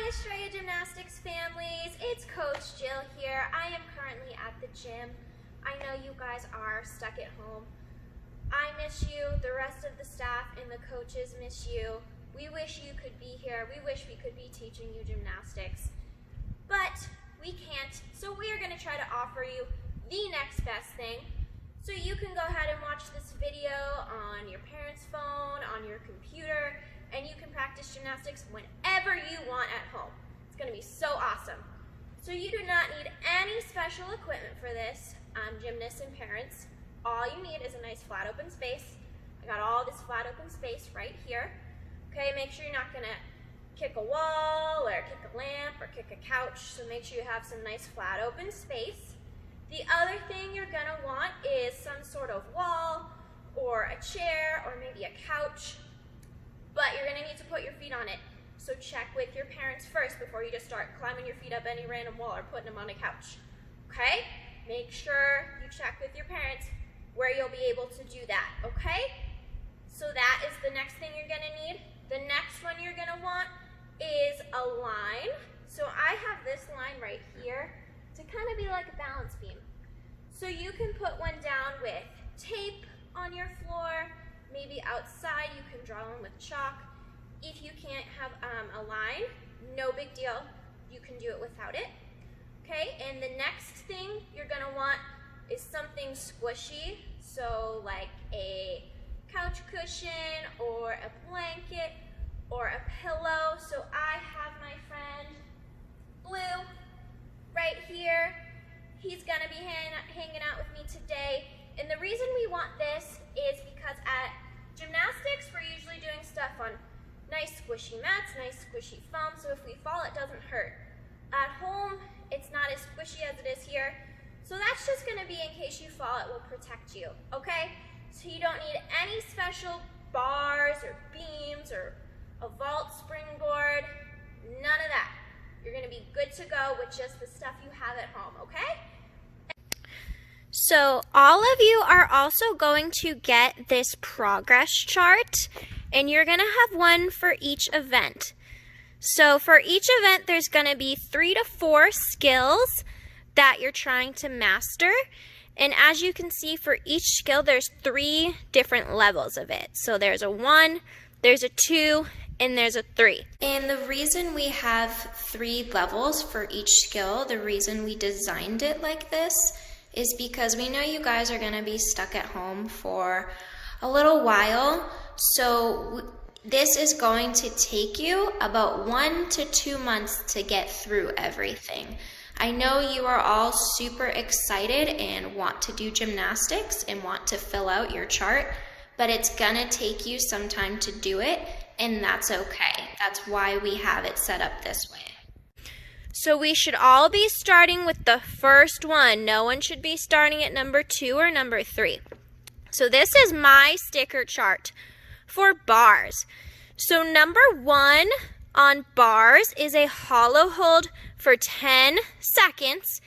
Hi Estrella Gymnastics families, it's Coach Jill here. I am currently at the gym. I know you guys are stuck at home. I miss you, the rest of the staff and the coaches miss you. We wish you could be here. We wish we could be teaching you gymnastics, but we can't. So we are going to try to offer you the next best thing. So you can go ahead and watch this video on your parents' phone, on your computer, and you can practice gymnastics whenever you want at home. It's going to be so awesome. So you do not need any special equipment for this, gymnasts and parents. All you need is a nice flat open space. I got all this flat open space right here. Okay, make sure you're not going to kick a wall or kick a lamp or kick a couch, so make sure you have some nice flat open space. The other thing you're going to want is some sort of wall or a chair or maybe a couch, but you're going to need to put your feet on it. So check with your parents first before you just start climbing your feet up any random wall or putting them on a couch. Okay? Make sure you check with your parents where you'll be able to do that, okay? So that is the next thing you're going to need. The next one you're going to want is a line. So I have this line right here to kind of be like a balance beam. So you can put one down with tape on your floor, maybe outside you can draw one with chalk. If you can't have a line, no big deal, you can do it without it. Okay, and the next thing you're gonna want is something squishy, so like a couch cushion or a blanket or a pillow. So I have my friend Blue right here. He's gonna be hanging out with me today. And the reason we want this is because at gymnastics, we're usually doing stuff on nice squishy mats, nice squishy foam, so if we fall, it doesn't hurt. At home, it's not as squishy as it is here, so that's just gonna be in case you fall, it will protect you, okay? So you don't need any special bars or beams or a vault springboard, none of that. You're gonna be good to go with just the stuff you have at home, okay? So all of you are also going to get this progress chart, and you're going to have one for each event. So for each event, there's going to be 3 to 4 skills that you're trying to master. And as you can see, for each skill, there's 3 different levels of it. So there's a 1, there's a 2, and there's a 3. And the reason we have 3 levels for each skill, the reason we designed it like this, is because we know you guys are going to be stuck at home for a little while. So this is going to take you about 1 to 2 months to get through everything. I know you are all super excited and want to do gymnastics and want to fill out your chart, but it's going to take you some time to do it, and that's okay. That's why we have it set up this way. So we should all be starting with the first one. No one should be starting at number 2 or number 3. So this is my sticker chart for bars. So number 1 on bars is a hollow hold for 10 seconds,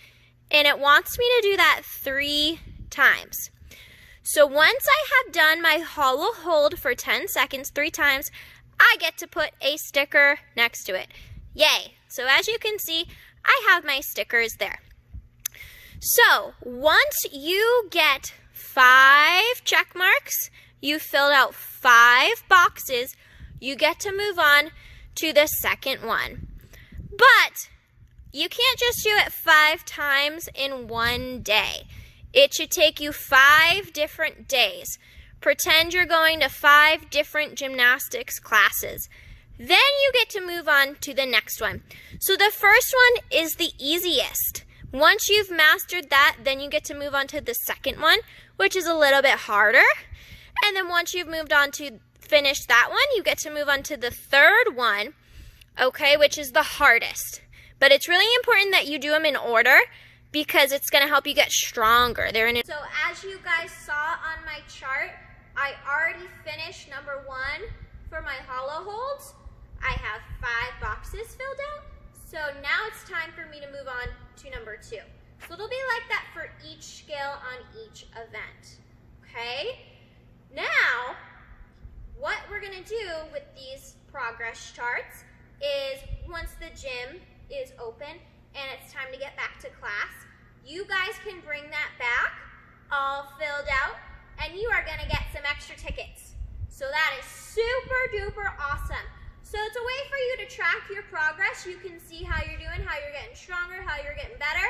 and it wants me to do that 3 times. So once I have done my hollow hold for 10 seconds 3 times, I get to put a sticker next to it. Yay! So as you can see, I have my stickers there. So once you get 5 check marks, you filled out 5 boxes, you get to move on to the second one. But you can't just do it 5 times in one day. It should take you 5 different days. Pretend you're going to 5 different gymnastics classes. Then you get to move on to the next one. So the first one is the easiest. Once you've mastered that, then you get to move on to the second one, which is a little bit harder. And then once you've moved on to finish that one, you get to move on to the third one, okay, which is the hardest. But it's really important that you do them in order because it's going to help you get stronger. So as you guys saw on my chart, I already finished number 1 for my hollow holds. I have 5 boxes filled out, so now it's time for me to move on to number 2. So it'll be like that for each skill on each event, okay? Now, what we're gonna do with these progress charts is once the gym is open and it's time to get back to class, you guys can bring that back all filled out and you are gonna get some extra tickets. So that is super duper awesome. So it's a way for you to track your progress. You can see how you're doing, how you're getting stronger, how you're getting better,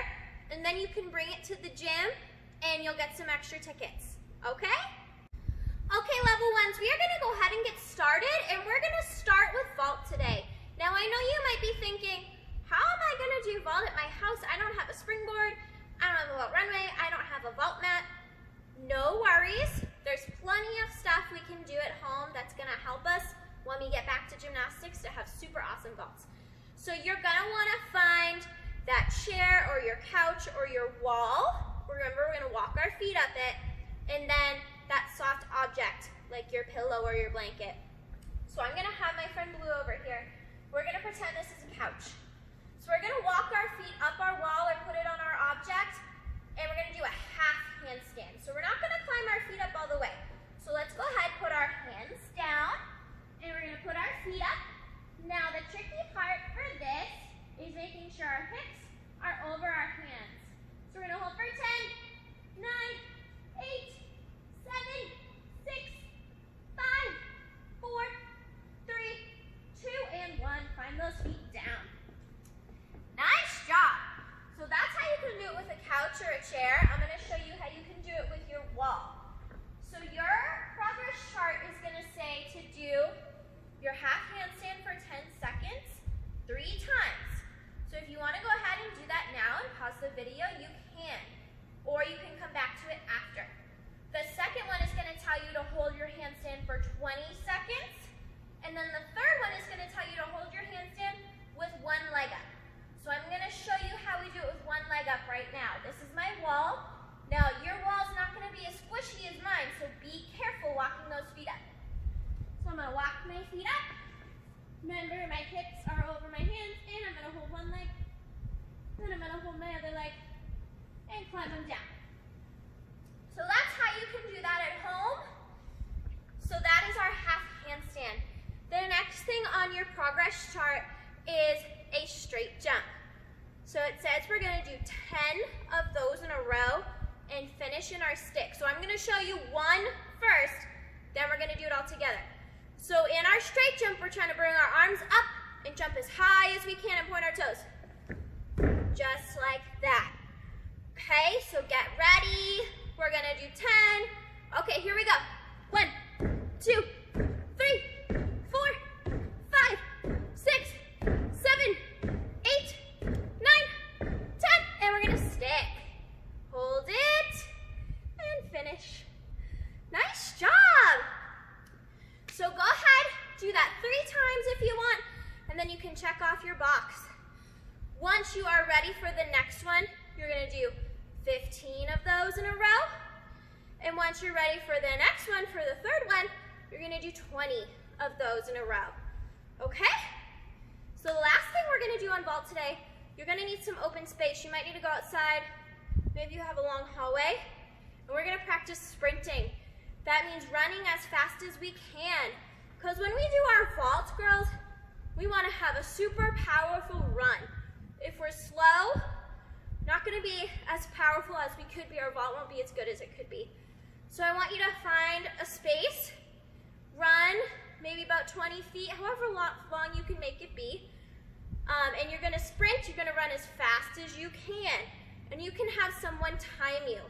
and then you can bring it to the gym and you'll get some extra tickets, okay? Okay, level ones, we are gonna go ahead and get started, and we're gonna start with vault today. Now I know you might be thinking, how am I gonna do vault at my house? I don't have a springboard, I don't have a vault runway, I don't have a vault mat. No worries, there's plenty of stuff we can do at home that's gonna help us when we get back to gymnastics to have super awesome vaults. So you're gonna wanna find that chair or your couch or your wall. Remember, we're gonna walk our feet up it, and then that soft object, like your pillow or your blanket. So I'm gonna have my friend Blue over here. We're gonna pretend this is a couch. So we're gonna walk our feet up our wall or put it on our object, and we're gonna do a half handstand. So we're not gonna climb our feet up all the way. So let's go ahead, put our hands down, and we're gonna put our feet up. Now the tricky part for this is making sure our hips are over our hands. So we're gonna hold for 10, 9, 8, 7, 6, 5, 4, 3, 2, and 1. Find those feet down. Nice job. So that's how you can do it with a couch or a chair. I'm gonna show you how you can do it with your wall. So your progress chart is gonna say to do your half handstand for 10 seconds, 3 times. So if you wanna go ahead and do that now and pause the video, you can. Or you can come back to it after. The second one is gonna tell you to hold your handstand for 20 seconds. And then the third one is gonna tell you to hold your handstand with one leg up. So I'm gonna show you how we do it with one leg up right now. This is my wall. Now your wall's not gonna be as squishy as mine, so be careful walking those feet up. So I'm gonna walk my feet up. Remember, my hips are over my hands, and I'm gonna hold one leg. Then I'm gonna hold my other leg and climb them down. So that's how you can do that at home. So that is our half handstand. The next thing on your progress chart is a straight jump. So it says we're gonna do 10 of those in a row and finish in our stick. So I'm gonna show you one first, then we're gonna do it all together. So in our straight jump, we're trying to bring our arms up and jump as high as we can and point our toes. Just like that. Okay, so get ready. We're gonna do 10. Okay, here we go. 1, 2, 3, 4, 5, 6, 7, 8, 9, 10. And we're gonna stick. Hold it and finish. Nice job. So go ahead, do that 3 times if you want, and then you can check off your box. Once you are ready for the next one, you're gonna do 15 of those in a row. And once you're ready for the next one, for the third one, you're gonna do 20 of those in a row. Okay? So the last thing we're gonna do on vault today, you're gonna need some open space. You might need to go outside. Maybe you have a long hallway. And we're gonna practice sprinting. That means running as fast as we can. Because when we do our vault, girls, we want to have a super powerful run. If we're slow, not going to be as powerful as we could be. Our vault won't be as good as it could be. So I want you to find a space, run maybe about 20 feet, however long you can make it be. And you're going to sprint. You're going to run as fast as you can. And you can have someone time you.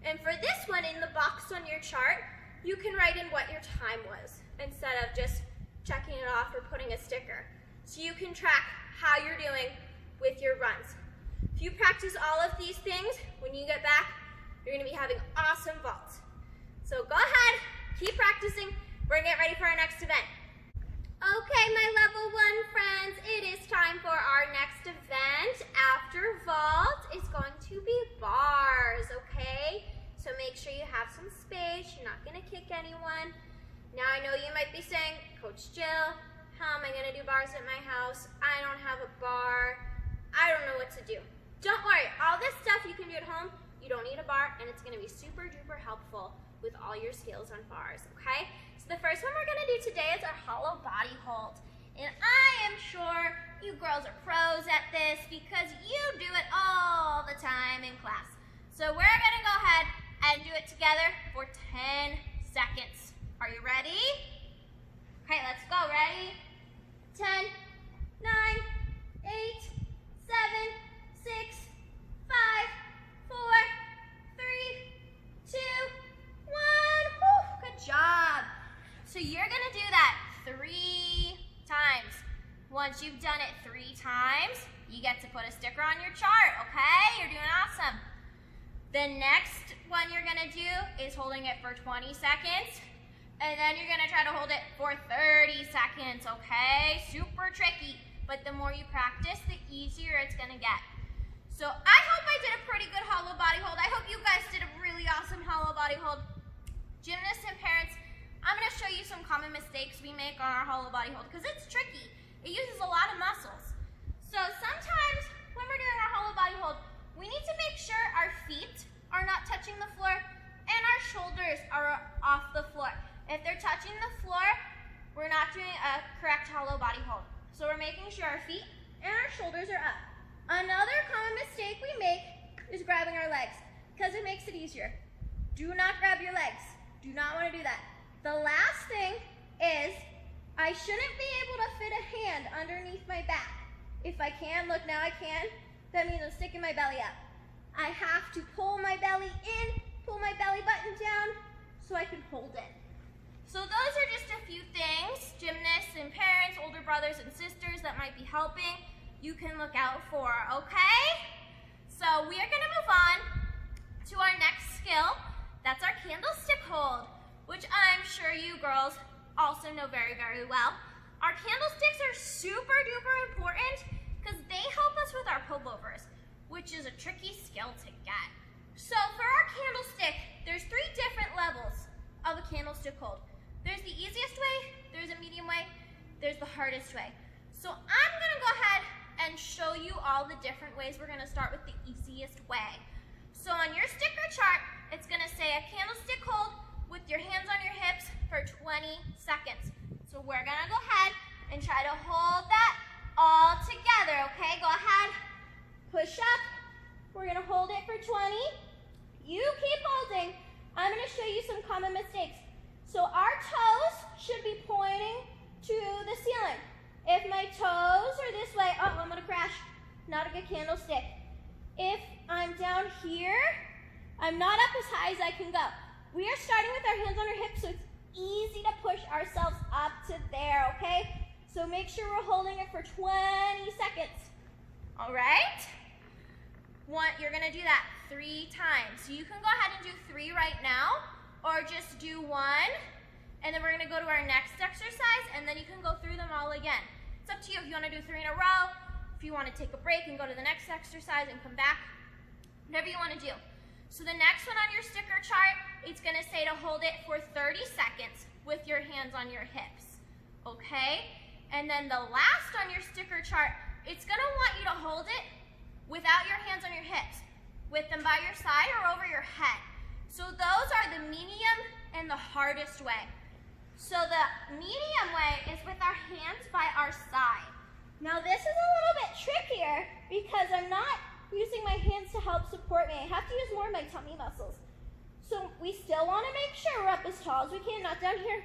And for this one, in the box on your chart, you can write in what your time was instead of just checking it off or putting a sticker. So you can track how you're doing with your runs. If you practice all of these things, when you get back, you're gonna be having awesome vaults. So go ahead, keep practicing. We're gonna get ready for our next event. Okay, my level 1 friends, it is time for our next event. After vault, it's going to be bars, okay? So make sure you have some space. You're not gonna kick anyone. Now I know you might be saying, Coach Jill, how am I gonna do bars at my house? I don't have a bar. I don't know what to do. Don't worry, all this stuff you can do at home. You don't need a bar, and it's gonna be super duper helpful with all your skills on bars, okay? So the first one we're gonna do today is our hollow body hold. And I am sure you grown girls are pros at this because you do it all the time in class. So we're gonna go ahead and do it together for 10 seconds. Are you ready? Okay, let's go. Ready? 10, 9, 8, 7, 6, 5, 4, 3, 2, 1. Woo, good job. So you're gonna do that 3 times. Once you've done it 3 times, you get to put a sticker on your chart, okay? You're doing awesome. The next one you're gonna do is holding it for 20 seconds, and then you're gonna try to hold it for 30 seconds, okay? Super tricky, but the more you practice, the easier it's gonna get. So I hope I did a pretty good hollow body hold. I hope you guys did a really awesome hollow body hold. Gymnasts and parents, I'm gonna show you some common mistakes we make on our hollow body hold because it's tricky. It uses a lot of muscles. So sometimes when we're doing our hollow body hold, we need to make sure our feet are not touching the floor and our shoulders are off the floor. If they're touching the floor, we're not doing a correct hollow body hold. So we're making sure our feet and our shoulders are up. Another common mistake we make is grabbing our legs because it makes it easier. Do not grab your legs. Do not want to do that. The last thing is I shouldn't be able to fit a hand underneath my back. If I can, look now I can, that means I'm sticking my belly up. I have to pull my belly in, pull my belly button down so I can hold it. So those are just a few things, gymnasts and parents, older brothers and sisters that might be helping, you can look out for, okay? So we are gonna move on to our next skill. That's our candlestick hold, which I'm sure you girls also know very, very well. Our candlesticks are super duper important because they help us with our pullovers, which is a tricky skill to get. So for our candlestick, there's 3 different levels of a candlestick hold. There's the easiest way, there's a medium way, there's the hardest way. So I'm gonna go ahead and show you all the different ways. We're gonna start with the easiest way. So on your sticker chart, it's gonna say a candlestick hold with your hands on your hips for 20 seconds. So we're gonna go ahead and try to hold that all together, okay? Go ahead, push up. We're gonna hold it for 20. You keep holding. I'm gonna show you some common mistakes. So our toes should be pointing to the ceiling. If my toes are this way, oh, I'm gonna crash. Not a good candlestick. If I'm down here, I'm not up as high as I can go. We are starting with our hands on our hips, so it's easy to push ourselves up to there, okay? So make sure we're holding it for 20 seconds. All right? You're gonna do that 3 times. So you can go ahead and do 3 right now, or just do 1, and then we're gonna go to our next exercise, and then you can go through them all again. It's up to you if you wanna do 3 in a row, if you wanna take a break and go to the next exercise and come back, whatever you wanna do. So the next one on your sticker chart, it's gonna say to hold it for 30 seconds with your hands on your hips, okay? And then the last on your sticker chart, it's gonna want you to hold it without your hands on your hips, with them by your side or over your head. So those are the medium and the hardest way. So the medium way is with our hands by our side. Now this is a little bit trickier because I'm not using my hands to help support me. I have to use more of my tummy muscles. So we still want to make sure we're up as tall as we can, not down here.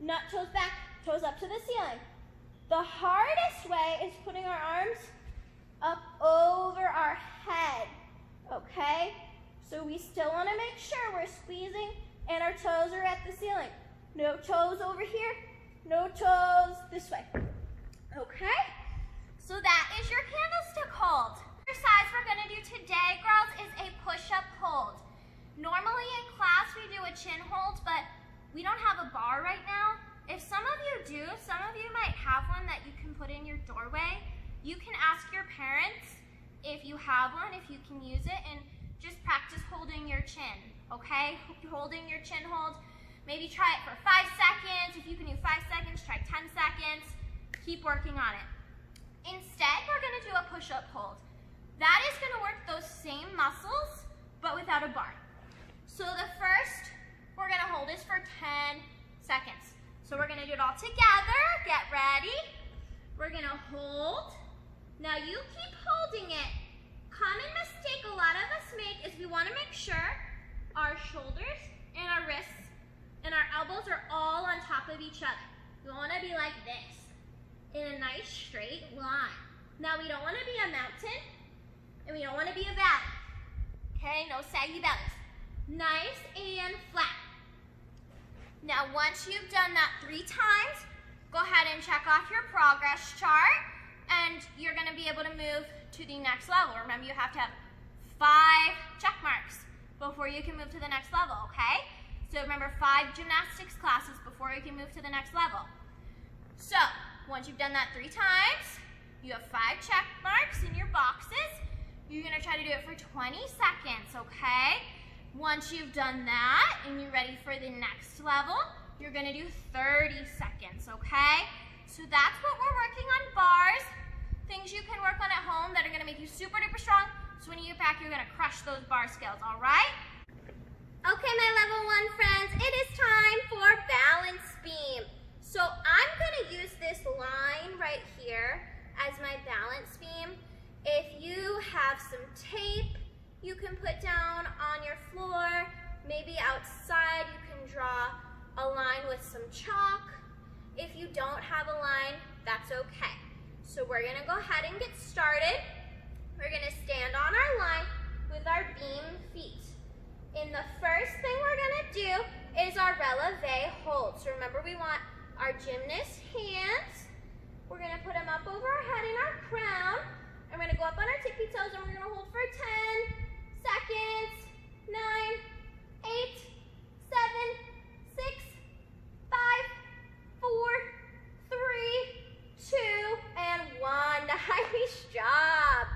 Not toes back, toes up to the ceiling. The hardest way is putting our arms up over our head, okay? So we still want to make sure we're squeezing and our toes are at the ceiling. No toes over here, no toes this way, okay? So that is your candlestick hold. The exercise we're going to do today, girls, is a push-up hold. Normally in class we do a chin hold, but we don't have a bar right now. If some of you do, some of you might have one that you can put in your doorway. You can ask your parents if you have one, if you can use it, and just practice holding your chin, okay? Holding your chin hold. Maybe try it for 5 seconds. If you can do 5 seconds, try 10 seconds. Keep working on it. Instead, we're gonna do a push-up hold. That is gonna work those same muscles, but without a bar. So the first we're gonna hold is for 10 seconds. So we're gonna do it all together. Get ready. We're gonna hold Now you keep holding it. Common mistake a lot of us make is we want to make sure our shoulders and our wrists and our elbows are all on top of each other. We want to be like this, in a nice straight line. Now we don't want to be a mountain, and we don't want to be a valley. Okay, no saggy bellies. Nice and flat. Now once you've done that 3 times, go ahead and check off your progress chart, and you're going to be able to move to the next level. Remember, you have to have 5 check marks before you can move to the next level, okay? So remember, 5 gymnastics classes before you can move to the next level. So, once you've done that 3 times, you have 5 check marks in your boxes. You're gonna try to do it for 20 seconds, okay? Once you've done that and you're ready for the next level, you're gonna do 30 seconds, okay? So that's what we're working on, bars. Things you can work on at home that are gonna make you super duper strong. So when you get back, you're gonna crush those bar skills, all right? Okay, my level 1 friends, it is time for balance beam. So I'm gonna use this line right here as my balance beam. If you have some tape you can put down on your floor, maybe outside you can draw a line with some chalk. If you don't have a line, that's okay. So we're gonna go ahead and get started. We're gonna stand on our line with our beam feet. And the first thing we're gonna do is our releve hold. So remember, we want our gymnast hands. We're gonna put them up over our head in our crown. And we're gonna go up on our tippy toes and we're gonna hold for 10 seconds. 9, 8, 7, 6, 5, 4, 3, 2, and 1. Nice job.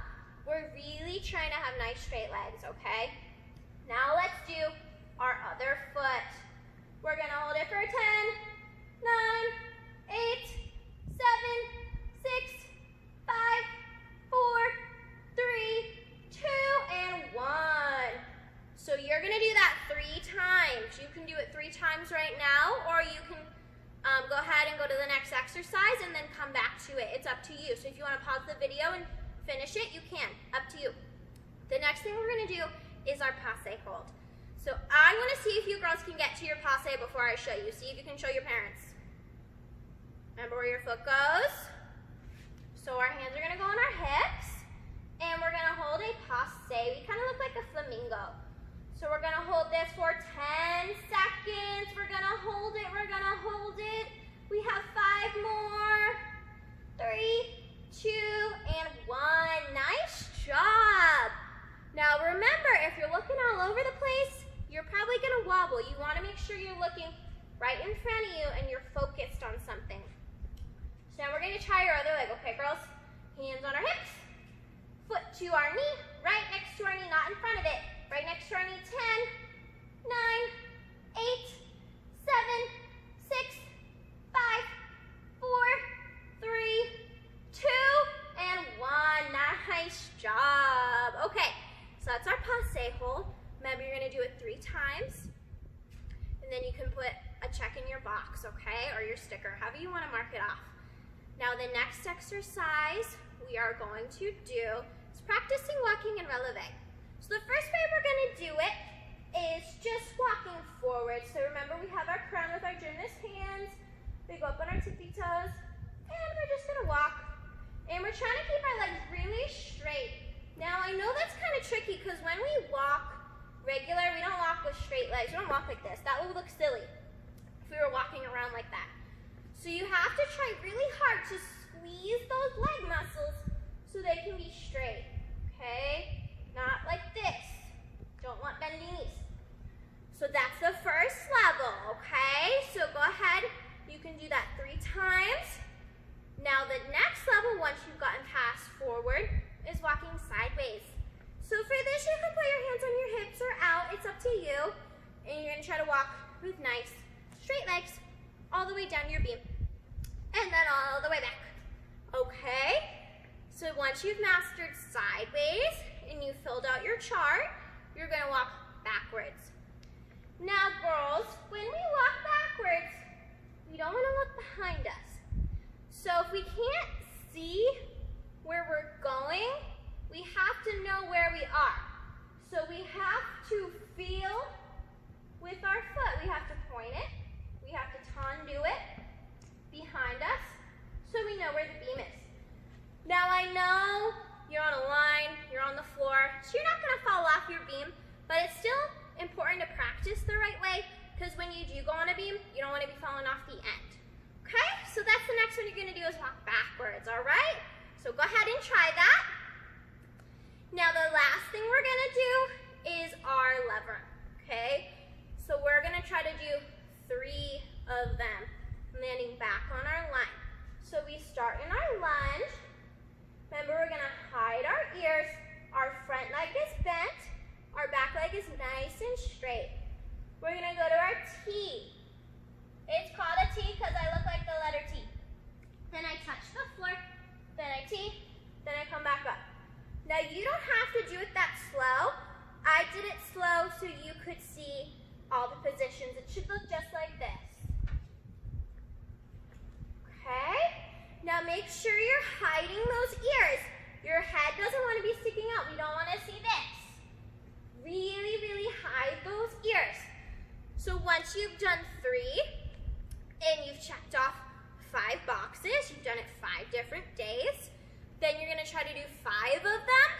We're really trying to have nice straight legs, okay? Now let's do our other foot. We're gonna hold it for 10, 9, 8, 7, 6, 5, 4, 3, 2, and 1. So you're gonna do that 3 times. You can do it 3 times right now, or you can go ahead and go to the next exercise and then come back to it. It's up to you. So if you wanna pause the video and finish it, you can, up to you. The next thing we're gonna do is our passe hold. So I want to see if you girls can get to your passe before I show you. See if you can show your parents. Remember where your foot goes. So our hands are going to go on our hips. And we're going to hold a passe. We kind of look like a flamingo. So we're going to hold this for 10 seconds. We're going to hold it. We're going to hold it. We have 5 more. 3, 2, and 1. Nice job. Now remember, if you're looking all over the place, you're probably gonna wobble. You wanna make sure you're looking right in front of you and you're focused on something. So now we're gonna try our other leg, okay girls? Hands on our hips, foot to our knee, right next to our knee, not in front of it. Right next to our knee, 10, 9, 8, 7, 6, 5, 4, 3, 2, and 1. Nice job. Okay. So that's our passe hold. Remember, you're gonna do it 3 times. And then you can put a check in your box, okay? Or your sticker, however you wanna mark it off. Now the next exercise we are going to do is practicing walking and releve. So the first way we're gonna do it is just walking forward. So remember, we have our crown with our gymnast hands. We go up on our tippy toes. And we're just gonna walk. And we're trying to keep our legs really straight. Now, I know that's kind of tricky because when we walk regular, we don't walk with straight legs. We don't walk like this. That would look silly if we were walking around like that. So you have to try really hard to squeeze those leg muscles so they can be straight, okay? Not like this. Don't want bendy knees. So that's the first level, okay? So go ahead. You can do that 3 times. Now the next level, once you've gotten past forward, is walking sideways. So for this, you can put your hands on your hips or out. It's up to you. And you're going to try to walk with nice straight legs all the way down your beam. And then all the way back. Okay? So once you've mastered sideways and you filled out your chart, you're going to walk backwards. Now, girls, when we walk backwards, we don't want to look behind us. So if we can't see where we're so you're not gonna fall off your beam, but it's still important to practice the right way, because when you do go on a beam, you don't wanna be falling off the end. Okay, so that's the next one you're gonna do is walk backwards, all right? So go ahead and try that. Now the last thing we're gonna do is our lever, okay? So we're gonna try to do 3 of them, landing back on our line. So we start in our lunge. Remember, we're gonna hide our ears. Our front leg is bent. Our back leg is nice and straight. We're gonna go to our T. It's called a T because I look like the letter T. Then I touch the floor, then I T, then I come back up. Now you don't have to do it that slow. I did it slow so you could see all the positions. It should look just like this. Okay? Now make sure you're hiding those ears. Your head doesn't want to be sticking out. We don't want to see this. Really, really hide those ears. So once you've done 3, and you've checked off 5 boxes, you've done it 5 different days, then you're gonna try to do 5 of them.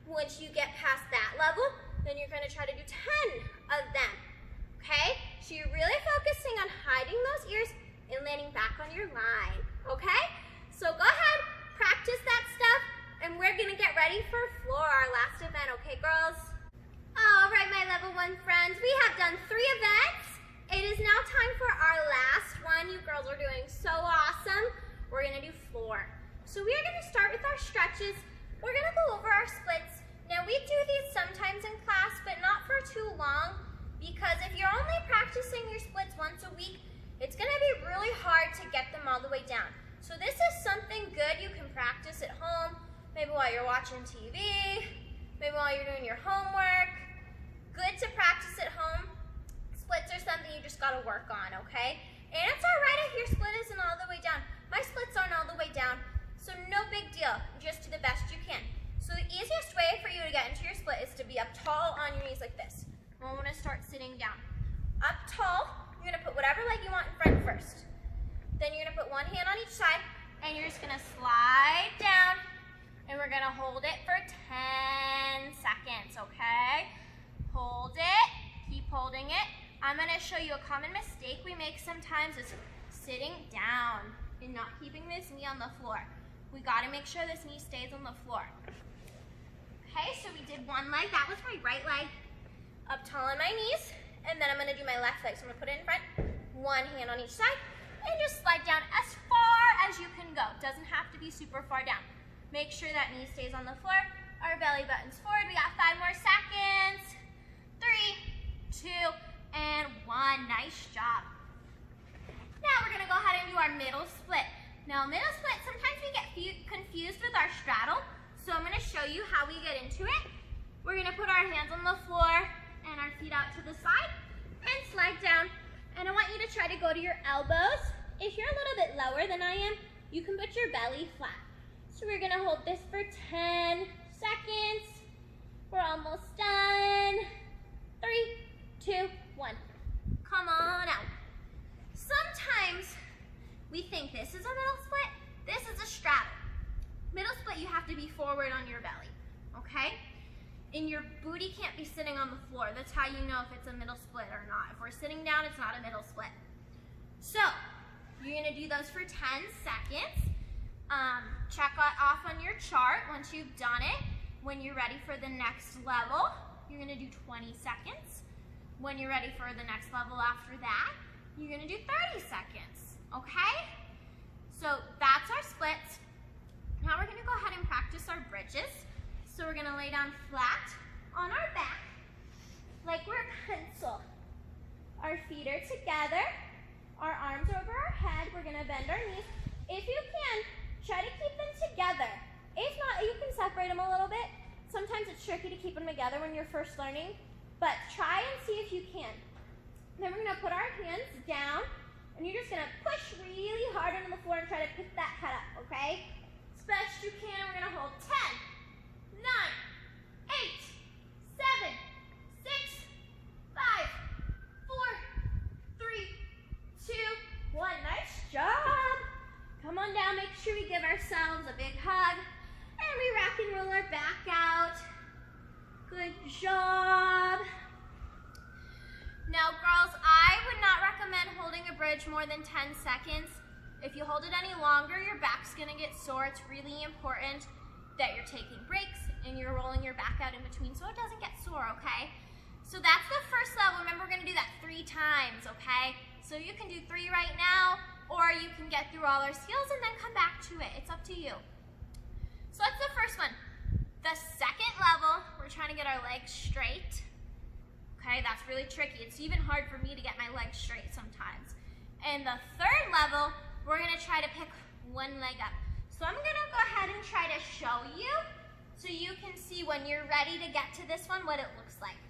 Once you get past that level, then you're gonna try to do 10 of them, okay? So you're really focusing on hiding those ears and landing back on your line, okay? So go ahead, practice that stuff, and we're gonna get ready for floor, our last event, okay, girls? All right, my level 1 friends, we have done 3 events. It is now time for our last one. You girls are doing so awesome. We're gonna do floor. So we are gonna start with our stretches. We're gonna go over our splits. Now we do these sometimes in class, but not for too long, because if you're only practicing your splits once a week, it's gonna be really hard to get them all the way down. So this is something good you can practice at home, maybe while you're watching TV, maybe while you're doing your homework. Good to practice at home. Splits are something you just gotta work on, okay? And it's all right if your split isn't all the way down. My splits aren't all the way down, so no big deal. Just do the best you can. So the easiest way for you to get into your split is to be up tall on your knees like this. I'm gonna start sitting down. Up tall, you're gonna put whatever leg you want in front first. Then you're gonna put one hand on each side, and you're just gonna slide down, and we're gonna hold it for 10 seconds, okay? Hold it, keep holding it. I'm gonna show you a common mistake we make sometimes is sitting down and not keeping this knee on the floor. We gotta make sure this knee stays on the floor. Okay, so we did one leg, that was my right leg, up tall on my knees, and then I'm gonna do my left leg. So I'm gonna put it in front, one hand on each side, and just slide down as far as you can go. Doesn't have to be super far down. Make sure that knee stays on the floor, our belly button's forward. We got 5 more seconds. 3, 2, and 1. Nice job. Now we're gonna go ahead and do our middle split. Now middle split, sometimes we get confused with our straddle, so I'm gonna show you how we get into it. We're gonna put our hands on the floor and our feet out to the side and slide down. And I want you to try to go to your elbows. If you're a little bit lower than I am, you can put your belly flat. So we're gonna hold this for 10 seconds. We're almost done. 3, 2, 1. Come on out. Sometimes we think this is a middle split, this is a straddle. Middle split, you have to be forward on your belly, okay? And your booty can't be sitting on the floor. That's how you know if it's a middle split or not. If we're sitting down, it's not a middle split. So, you're gonna do those for 10 seconds. Check off on your chart once you've done it. When you're ready for the next level, you're gonna do 20 seconds. When you're ready for the next level after that, you're gonna do 30 seconds, okay? So that's our splits. Now we're gonna go ahead and practice our bridges. So we're gonna lay down flat on our back, like we're a pencil. Our feet are together, our arms are over our head. We're gonna bend our knees. If you can, try to keep them together. If not, you can separate them a little bit. Sometimes it's tricky to keep them together when you're first learning, but try and see if you can. Then we're gonna put our hands down, and you're just gonna push really hard into the floor and try to pick that head up, okay? As best you can, we're gonna hold 10, 9, 8, 7, 6, 5, 4, 3, 2, 1. Nice job. Come on down, make sure we give ourselves a big hug. And we rock and roll our back out. job. Now, girls, I would not recommend holding a bridge more than 10 seconds. If you hold it any longer, your back's gonna get sore. It's really important that you're taking breaks and you're rolling your back out in between so it doesn't get sore, okay? So that's the first level. Remember, we're gonna do that 3 times, okay? So you can do 3 right now, or you can get through all our skills and then come back to it. It's up to you. So that's the first one. The second level, we're trying to get our legs straight. Okay, that's really tricky. It's even hard for me to get my legs straight sometimes. And the third level, we're gonna try to pick one leg up. So I'm gonna go ahead and try to show you so you can see when you're ready to get to this one what it looks like.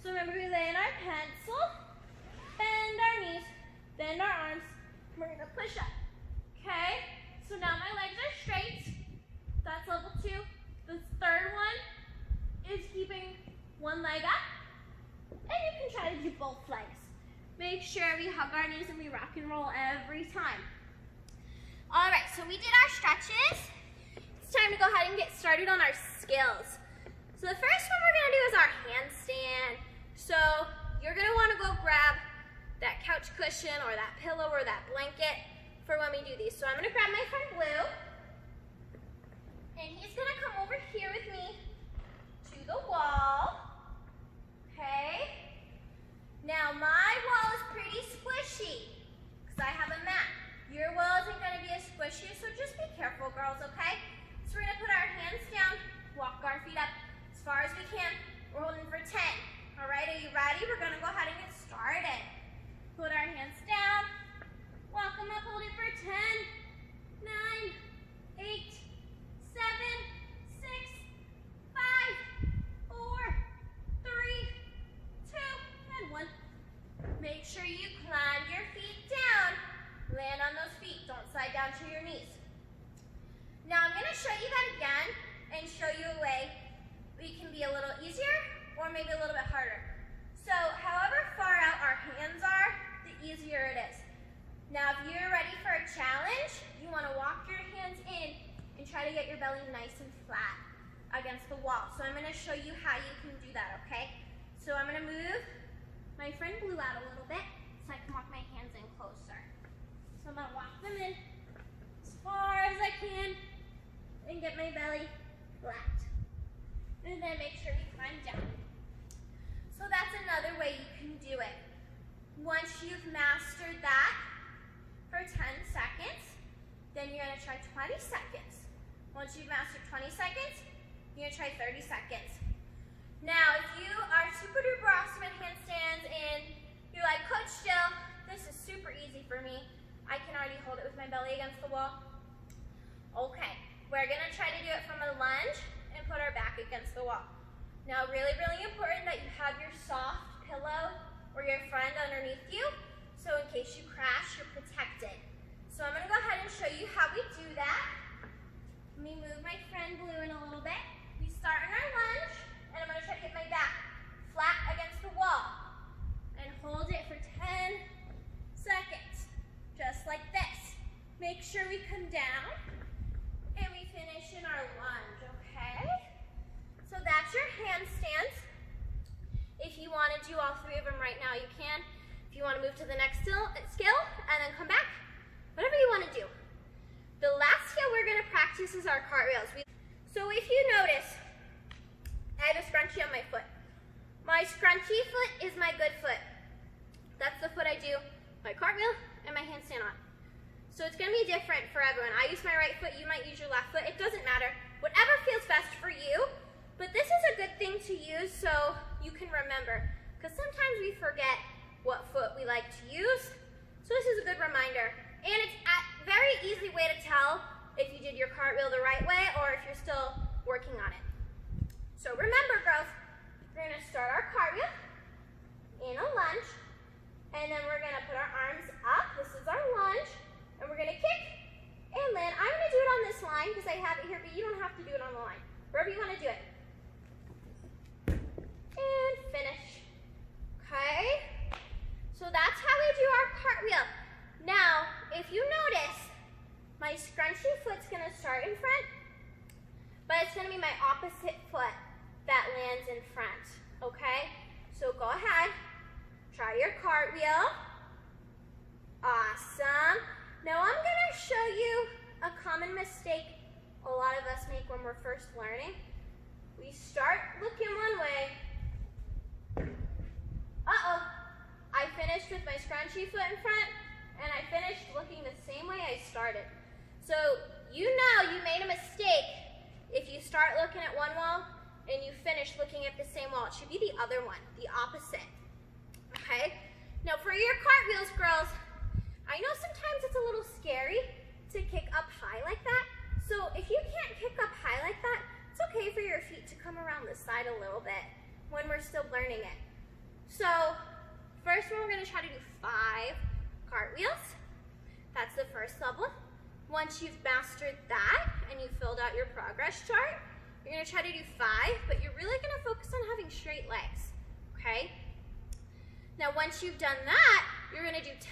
So remember, we lay in our pencil, bend our knees, bend our arms, we're gonna push up, okay? So now my legs are straight. That's level 2. The third one is keeping one leg up. And you can try to do both legs. Make sure we hug our knees and we rock and roll every time. All right, so we did our stretches. It's time to go ahead and get started on our skills. So the first one we're gonna do is our handstand. So you're gonna wanna go grab that couch cushion or that pillow or that blanket for when we do these. So I'm gonna grab my friend Blue, and he's gonna come over here with me to the wall. Okay. Now my wall is pretty squishy because I have a mat. Your wall isn't going to be as squishy, so just be careful, girls, okay? So we're going to put our hands down, walk our feet up as far as we can. We're holding for 10. All right, are you ready? We're going to go ahead and get started. Put our hands down, walk them up, hold it for 10, 9, 8, 7, 6, 5, 4, 3, 2, and 1. Make sure you climb your feet down. Land on those feet. Don't slide down to your knees. Now I'm going to show you that again and show you a way we can be a little easier or maybe a little bit harder. So however far out our hands are, the easier it is. Now if you're ready for a challenge, you want to walk your hands in and try to get your belly nice and flat against the wall. So I'm going to show you how you can do that, okay? So I'm going to move my friend Blue out a little bit so I can walk my hands in closer. So I'm going to walk them in as far as I can and get my belly flat. And then make sure you climb down. So that's another way you can do it. Once you've mastered that for 10 seconds, then you're going to try 20 seconds. Once you've mastered 20 seconds, you're going to try 30 seconds. Now, if you are super duper awesome at handstands and you're like, Coach Jill, this is super easy for me. I can already hold it with my belly against the wall. Okay, we're gonna try to do it from a lunge and put our back against the wall. Now, really, really important that you have your soft pillow or your friend underneath you, so in case you crash, you're protected. So I'm gonna go ahead and show you how we do that. Let me move my friend Blue in a little bit. We start in our lunge, and I'm gonna try to get my back flat against the wall and hold it for 10 seconds, just like this. Make sure we come down and we finish in our lunge, okay? So that's your handstands. If you want to do all 3 of them right now, you can. If you want to move to the next skill and then come back, whatever you want to do. The last skill we're going to practice is our cartwheels. So if you notice, I have a scrunchie on my foot. My scrunchy foot is my good foot. That's the foot I do my cartwheel and my handstand on. So it's going to be different for everyone. I use my right foot, you might use your left foot. It doesn't matter. Whatever feels best for you. But this is a good thing to use so you can remember. Because sometimes we forget what foot we like to use. So this is a good reminder. And it's a very easy way to tell if you did your cartwheel the right way or if you're still working on it. So remember, girls, we're going to start our cartwheel in a lunge. And then we're going to put our arms up. This is our lunge. And we're going to kick and land. I'm going to do it on this line because I have it here, but you don't have to do it on the line. Wherever you want to do it. And finish. Okay? So that's how we do our cartwheel. Now, if you notice, my scrunchy foot's going to start in front, but it's going to be my opposite foot that lands in front. okay? So go ahead, try your cartwheel. Awesome. Now I'm gonna show you a common mistake a lot of us make when we're first learning. We start looking one way. Uh-oh, I finished with my scrunchy foot in front, and I finished looking the same way I started. So you know you made a mistake if you start looking at one wall and you finish looking at the same wall. It should be the other one, the opposite, okay? Now for your cartwheels, girls, I know sometimes it's a little scary to kick up high like that. So if you can't kick up high like that, it's okay for your feet to come around the side a little bit when we're still learning it. So first we're gonna try to do 5 cartwheels. That's the first level. Once you've mastered that and you filled out your progress chart, you're gonna try to do 5, but you're really gonna focus on having straight legs, okay? Now once you've done that, you're gonna do 10,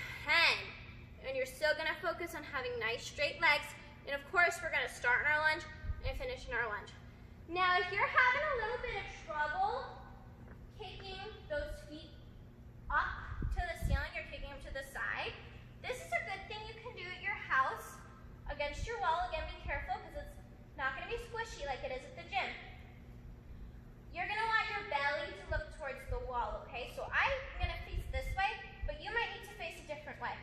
and you're still gonna focus on having nice straight legs, and of course we're gonna start in our lunge and finish in our lunge. Now if you're having a little bit of trouble kicking those feet up to the ceiling, you're kicking them to the side, this is a good thing you can do at your house against your wall. Again, be careful because it's not going to be squishy like it is at the gym. You're going to want your belly to look towards the wall, okay? So I'm going to face this way, but you might need to face a different way.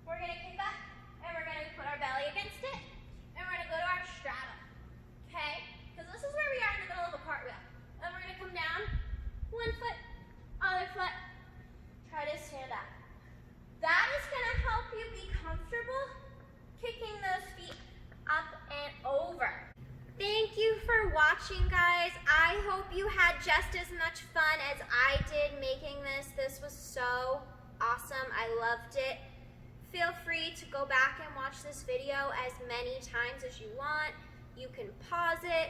We're going to kick up, and we're going to put our belly against it, and we're going to go to our straddle, okay? Because this is where we are in the middle of a cartwheel. And we're going to come down, one foot, other foot, try to stand up. That is going to help you be comfortable kicking those feet up and over. Thank you for watching, guys. I hope you had just as much fun as I did making this. This was so awesome. I loved it. Feel free to go back and watch this video as many times as you want. You can pause it.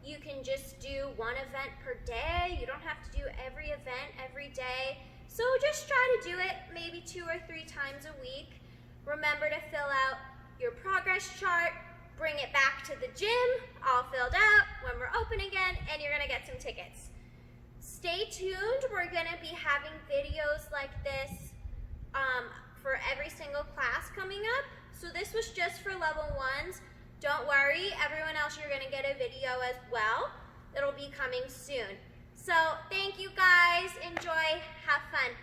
You can just do one event per day. You don't have to do every event every day. So just try to do it maybe 2 or 3 times a week. Remember to fill out your progress chart. Bring it back to the gym, all filled out when we're open again, and you're gonna get some tickets. Stay tuned. We're gonna be having videos like this for every single class coming up. So this was just for level 1s. Don't worry, everyone else, you're gonna get a video as well. It'll be coming soon. So thank you guys. Enjoy. Have fun.